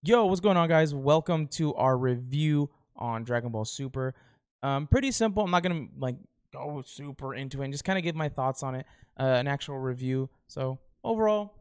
Yo, what's going on, guys? Welcome to our review on Dragon Ball Super. Pretty simple. I'm not gonna like go super into it and just kind of give my thoughts on it. An actual review. So overall,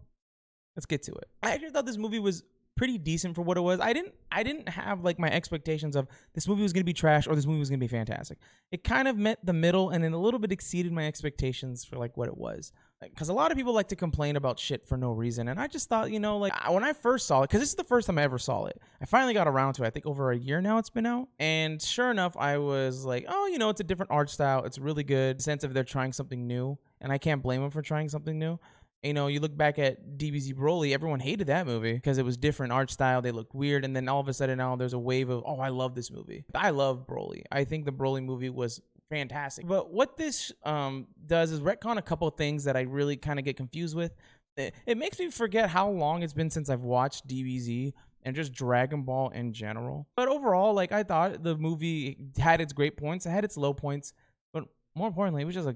let's get to it. I actually thought this movie was pretty decent for what it was. I didn't have like my expectations of this movie was gonna be trash or this movie was gonna be fantastic. It kind of met the middle and then a little bit exceeded my expectations for like what it was. Because a lot of people like to complain about shit for no reason, and I just thought, when I first saw it, because this is the first time I ever saw it, I finally got around to it. I think over a year now it's been out, and sure enough, I was like, oh, it's a different art style. It's really good. Sense of they're trying something new, and I can't blame them for trying something new. You look back at DBZ Broly, everyone hated that movie because it was different art style. They looked weird. And then all of a sudden now there's a wave of, oh, I love this movie. I love Broly. I think the Broly movie was fantastic. But what this does is retcon a couple of things that I really kind of get confused with. It makes me forget how long it's been since I've watched DBZ and just Dragon Ball in general. But overall, like, I thought the movie had its great points, it had its low points, but more importantly, it was just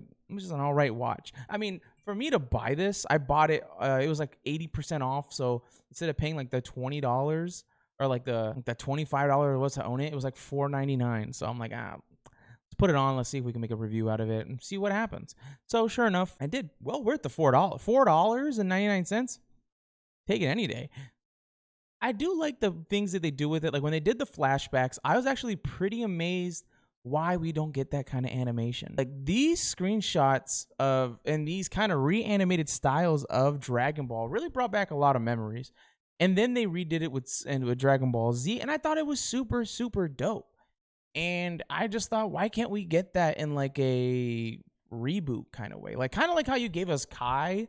an all right watch. I mean, for me to buy this, I bought it. It was like 80% off. So instead of paying like the $20 or like the $25 was to own it, it was like $4.99. So I'm like, let's put it on. Let's see if we can make a review out of it and see what happens. So sure enough, I did well worth the $4.99. Take it any day. I do like the things that they do with it. Like when they did the flashbacks, I was actually pretty amazed why we don't get that kind of animation. Like these screenshots of and these kind of reanimated styles of Dragon Ball really brought back a lot of memories. And then they redid it with Dragon Ball Z, and I thought it was super super dope. And I just thought, why can't we get that in like a reboot kind of way? Like kind of like how you gave us Kai,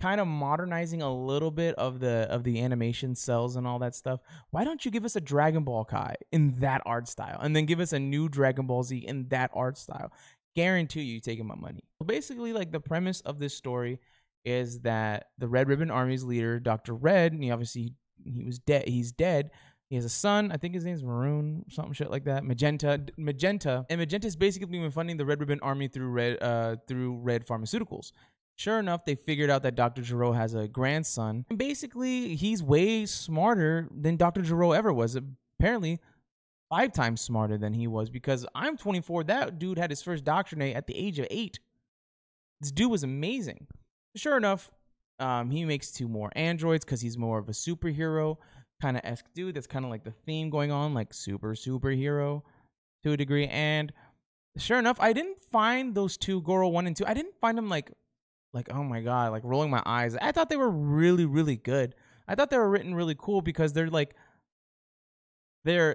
kind of modernizing a little bit of the animation cells and all that stuff. Why don't you give us a Dragon Ball Kai in that art style and then give us a new Dragon Ball Z in that art style? Guarantee you taking my money. Basically, like the premise of this story is that the Red Ribbon Army's leader, Dr. Red, and he was dead. He's dead. He has a son. I think his name's Maroon, something shit like that. Magenta, and Magenta's basically been funding the Red Ribbon Army through Red Pharmaceuticals. Sure enough, they figured out that Dr. Gero has a grandson. And basically, he's way smarter than Dr. Gero ever was. Apparently, 5 times smarter than he was, because I'm 24. That dude had his first doctorate at the age of 8. This dude was amazing. Sure enough, he makes 2 more androids because he's more of a superhero kind of esque dude. That's kind of like the theme going on, like superhero to a degree. And sure enough, I didn't find those 2, Goro 1 and 2. I didn't find them like oh my god, like rolling my eyes. I thought they were really really good. I thought they were written really cool because they're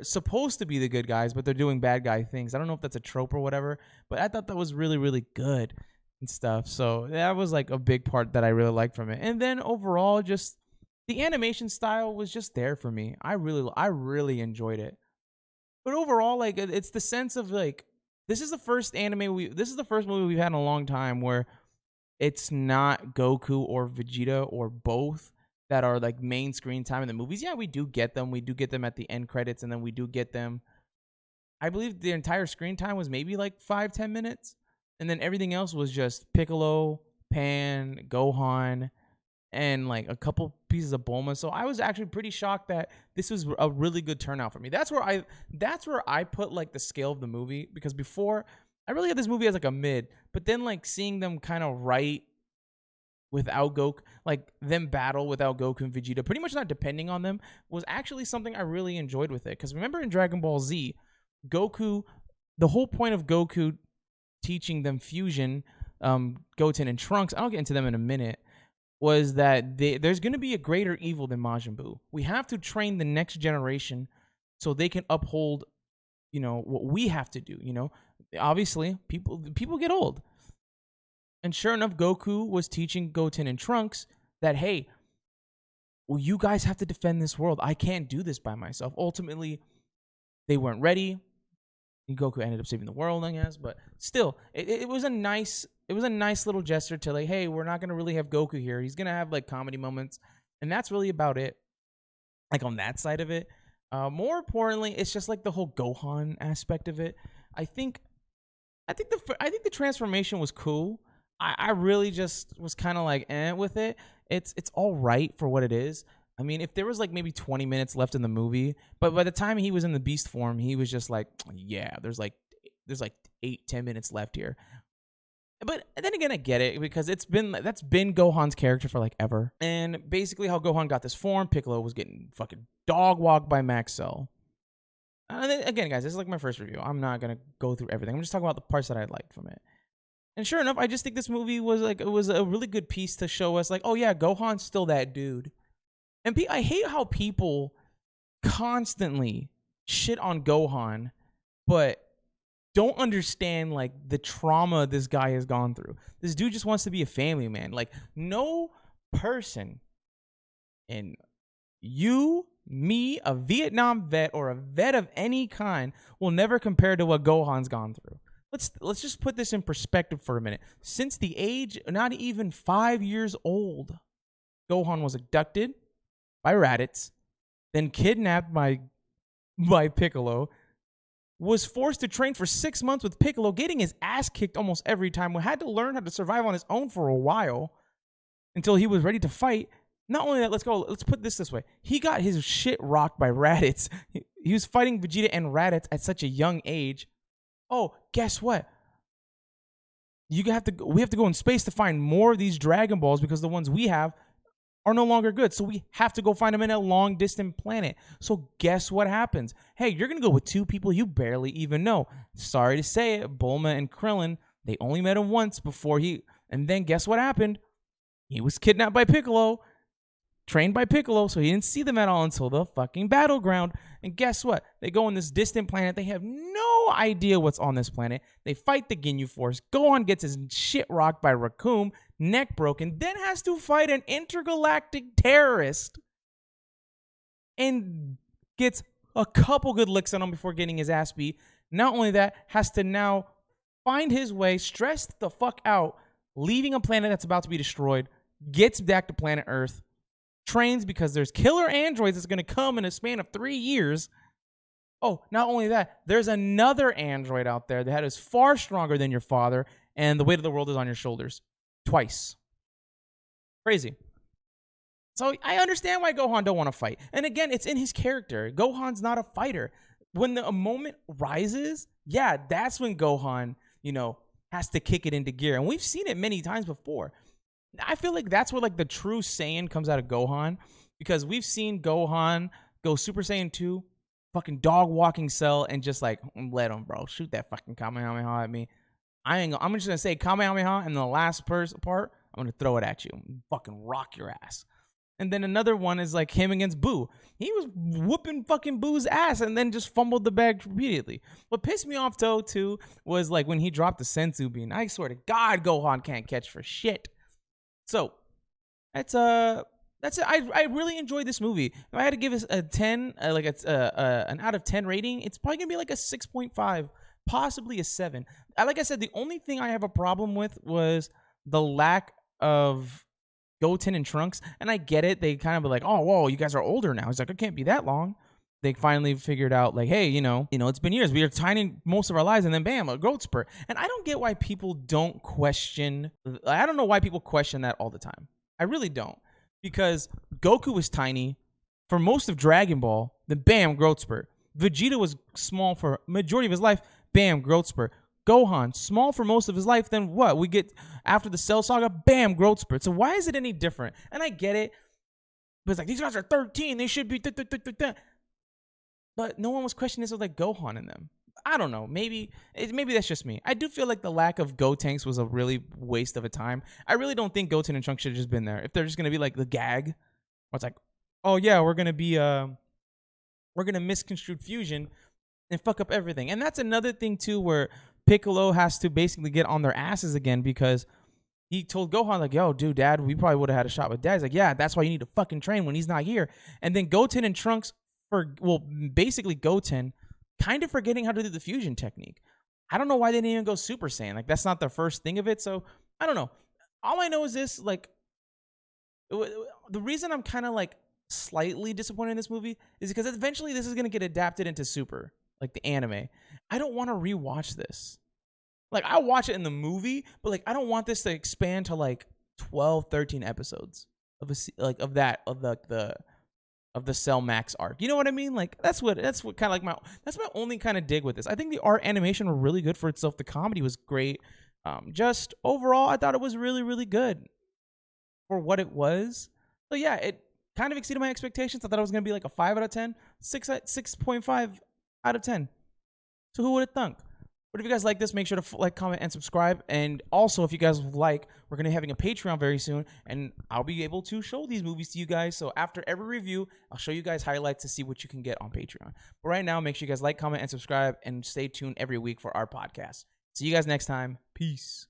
supposed to be the good guys, but they're doing bad guy things. I don't know if that's a trope or whatever, but I thought that was really really good and stuff. So that was like a big part that I really liked from it. And then overall, just the animation style was just there for me. I really enjoyed it. But overall, like it's the sense of like this is the first movie we've had in a long time where it's not Goku or Vegeta or both that are like main screen time in the movies. Yeah, we do get them. We do get them at the end credits, and then we do get them. I believe the entire screen time was maybe like 5-10 minutes, and then everything else was just Piccolo, Pan, Gohan, and like a couple pieces of Bulma. So I was actually pretty shocked that this was a really good turnout for me. That's where I put like the scale of the movie, because before I really had this movie as like a mid, but then like seeing them kind of write without Goku, like them battle without Goku and Vegeta, pretty much not depending on them, was actually something I really enjoyed with it. Because remember in Dragon Ball Z, Goku, the whole point of Goku teaching them fusion, Goten and Trunks, I'll get into them in a minute, was that there's going to be a greater evil than Majin Buu. We have to train the next generation so they can uphold, what we have to do, Obviously, people get old. And sure enough, Goku was teaching Goten and Trunks that, hey, well, you guys have to defend this world. I can't do this by myself. Ultimately, they weren't ready. Goku ended up saving the world, I guess. But still, it was a nice little gesture to like, hey, we're not gonna really have Goku here. He's gonna have like comedy moments, and that's really about it. Like on that side of it. More importantly, it's just like the whole Gohan aspect of it. I think the transformation was cool. I really just was kind of like with it. It's all right for what it is. I mean, if there was like maybe 20 minutes left in the movie, but by the time he was in the beast form, he was just like, yeah, there's like 8-10 minutes left here. But then again, I get it because that's been Gohan's character for like ever. And basically, how Gohan got this form, Piccolo was getting fucking dog walked by Max Cell. And then, again, guys, this is like my first review. I'm not gonna go through everything. I'm just talking about the parts that I liked from it. And sure enough, I just think this movie was a really good piece to show us like, oh yeah, Gohan's still that dude. And I hate how people constantly shit on Gohan, but don't understand like the trauma this guy has gone through. This dude just wants to be a family man. Like no person, and you, me, a Vietnam vet or a vet of any kind will never compare to what Gohan's gone through. Let's just put this in perspective for a minute. Since the age not even 5 years old, Gohan was abducted by Raditz, then kidnapped by Piccolo, was forced to train for 6 months with Piccolo, getting his ass kicked almost every time, had to learn how to survive on his own for a while until he was ready to fight. Not only that, let's put this way. He got his shit rocked by Raditz. He was fighting Vegeta and Raditz at such a young age. Oh, guess what? We have to go in space to find more of these Dragon Balls because the ones we have are no longer good. So we have to go find them in a long distant planet. So guess what happens? Hey, you're going to go with two people you barely even know. Sorry to say it, Bulma and Krillin, they only met him once before and then guess what happened? He was kidnapped by Piccolo, trained by Piccolo, so he didn't see them at all until the fucking battleground. And guess what? They go on this distant planet. They have no idea what's on this planet. They fight the Ginyu Force. Gohan gets his shit rocked by Raccoon, neck broken, then has to fight an intergalactic terrorist and gets a couple good licks on him before getting his ass beat. Not only that, has to now find his way, stressed the fuck out, leaving a planet that's about to be destroyed, gets back to planet Earth, trains because there's killer androids that's going to come in a span of 3 years. Oh, not only that, there's another android out there that is far stronger than your father, and the weight of the world is on your shoulders. Twice. Crazy. So I understand why Gohan don't want to fight. And again, it's in his character. Gohan's not a fighter. When a moment rises, yeah, that's when Gohan, has to kick it into gear. And we've seen it many times before. I feel like that's where like the true Saiyan comes out of Gohan, because we've seen Gohan go Super Saiyan 2, fucking dog walking Cell, and just like let him, bro, shoot that fucking Kamehameha at me. I'm just gonna say Kamehameha, and the last part, I'm gonna throw it at you, and fucking rock your ass. And then another one is like him against Boo. He was whooping fucking Boo's ass and then just fumbled the bag repeatedly. What pissed me off though too was like when he dropped the Senzu Bean. I swear to God, Gohan can't catch for shit. So that's it. I really enjoyed this movie. If I had to give it a 10, an out of 10 rating, it's probably gonna be like a 6.5, possibly a 7. Like I said, the only thing I have a problem with was the lack of Goten and Trunks. And I get it. They kind of be like, oh, whoa, you guys are older now. It's like, it can't be that long. They finally figured out, like, hey, it's been years. We are tiny most of our lives, and then bam, a growth spurt. And I don't get why people don't question. I don't know why people question that all the time. I really don't, because Goku was tiny for most of Dragon Ball. Then bam, growth spurt. Vegeta was small for majority of his life. Bam, growth spurt. Gohan, small for most of his life. Then what? We get after the Cell Saga, bam, growth spurt. So why is it any different? And I get it, but it's like these guys are 13. They should be. But no one was questioning this with like Gohan in them. I don't know. Maybe that's just me. I do feel like the lack of Gotenks was a really waste of a time. I really don't think Goten and Trunks should have just been there. If they're just gonna be like the gag, where it's like, oh yeah, we're gonna misconstrued fusion and fuck up everything. And that's another thing too, where Piccolo has to basically get on their asses again, because he told Gohan like, yo, dude, Dad, we probably would have had a shot with Dad. He's like, yeah, that's why you need to fucking train when he's not here. And then Goten and Trunks, basically Goten kind of forgetting how to do the fusion technique. I don't know why they didn't even go Super Saiyan. Like, that's not the first thing of it. So I don't know. All I know is this, like, the reason I'm kind of like slightly disappointed in this movie is because eventually this is going to get adapted into Super, like the anime. I don't want to rewatch this. Like, I'll watch it in the movie, but like, I don't want this to expand to like 12, 13 episodes of the of the Cell Max arc. You know what I mean? Like that's what kind of like that's my only kind of dig with this. I think the art animation were really good for itself. The comedy was great. Just overall, I thought it was really, really good for what it was. So yeah, it kind of exceeded my expectations. I thought it was gonna be like a 5 out of 10, 6.5 out of 10. So who would have thunk? But if you guys like this, make sure to like, comment, and subscribe. And also, if you guys like, we're gonna be having a Patreon very soon, and I'll be able to show these movies to you guys. So after every review, I'll show you guys highlights to see what you can get on Patreon. But right now, make sure you guys like, comment, and subscribe, and stay tuned every week for our podcast. See you guys next time. Peace.